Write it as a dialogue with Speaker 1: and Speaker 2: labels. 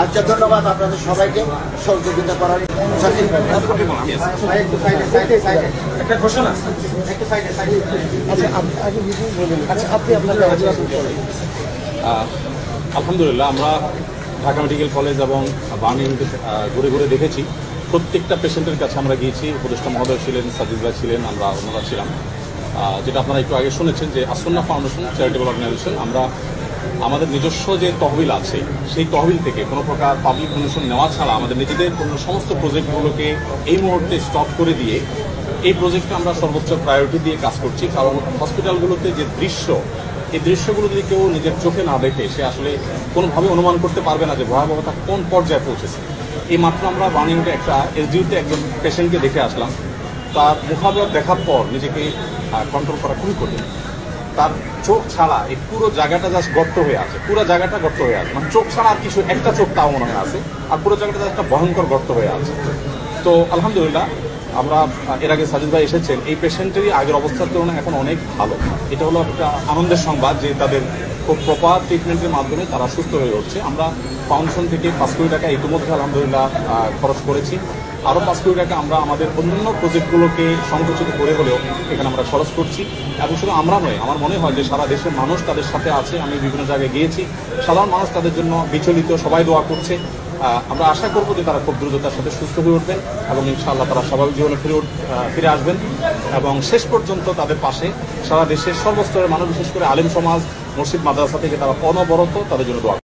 Speaker 1: আচ্ছা, ধন্যবাদ আপনাদের সবাইকে সহযোগিতা করার।
Speaker 2: একটা ঘোষণা। আলহামদুলিল্লাহ, আমরা ঢাকা মেডিকেল কলেজ এবং বার্নিং ঘুরে ঘুরে দেখেছি। প্রত্যেকটা পেশেন্টের কাছে আমরা গিয়েছি। উপদেষ্টা মহোদয় ছিলেন, সাজিদ ভাই ছিলেন, আমরা অন্যরা ছিলাম। যেটা আপনারা একটু আগে শুনেছেন যে আসন্না ফাউন্ডেশন চ্যারিটেবল অর্গানাইজেশন, আমরা আমাদের নিজস্ব যে তহবিল আছে সেই তহবিল থেকে কোনো প্রকার পাবলিক ডোনেশন নেওয়া ছাড়া আমাদের নিজেদের কোনো সমস্ত প্রজেক্টগুলোকে এই মুহূর্তে স্টপ করে দিয়ে এই প্রজেক্টে আমরা সর্বোচ্চ প্রায়োরিটি দিয়ে কাজ করছি। কারণ হসপিটালগুলোতে যে দৃশ্য, এই দৃশ্যগুলো যদি কেউ নিজের চোখে না দেখে সে আসলে কোনোভাবে অনুমান করতে পারবে না যে ভয়াবহতা কোন পর্যায়ে পৌঁছেছে। এই মাত্র আমরা বার্নিংয়ে একটা এসডিউতে একজন পেশেন্টকে দেখে আসলাম। তার মুখাবয়ব দেখার পর নিজেকে কন্ট্রোল করা খুবই কঠিন। তার চোখ ছাড়া এই পুরো জায়গাটা জাস্ট গর্ত হয়ে আছে, পুরো জায়গাটা গর্ত হয়ে আছে, মানে চোখ ছাড়া আর কিছু, একটা চোখ তাও মনে হয় আছে, আর পুরো জায়গাটা একটা ভয়ঙ্কর গর্ত হয়ে আছে। তো আলহামদুলিল্লাহ, আমরা এর আগে সাজিদ ভাই এসেছেন, এই পেশেন্টেরই আগের অবস্থার তুলনায় এখন অনেক ভালো। এটা হলো একটা আনন্দের সংবাদ যে তাদের খুব প্রপার ট্রিটমেন্টের মাধ্যমে তারা সুস্থ হয়ে উঠছে। আমরা ফাউন্ডেশন থেকে 5 কোটি টাকা ইতিমধ্যে আলহামদুলিল্লাহ খরচ করেছি। আরও 5 কোটি টাকা আমরা আমাদের অন্যান্য প্রজেক্টগুলোকে সংকুচিত করে হলেও এখানে আমরা খরচ করছি। এবং শুধু আমরা নয়, আমার মনে হয় যে সারা দেশের মানুষ তাদের সাথে আছে। আমি বিভিন্ন জায়গায় গিয়েছি, সাধারণ মানুষ তাদের জন্য বিচলিত, সবাই দোয়া করছে। আমরা আশা করব যে তারা খুব দ্রুততার সাথে সুস্থ হয়ে উঠবেন এবং ইনশাআল্লাহ তারা স্বাভাবিক জীবনে ফিরে আসবেন এবং শেষ পর্যন্ত তাদের পাশে সারা দেশের সর্বস্তরের মানুষ, বিশেষ করে আলেম সমাজ, মসজিদ মাদ্রাসা থেকে তারা অনবরত তাদের জন্য দোয়া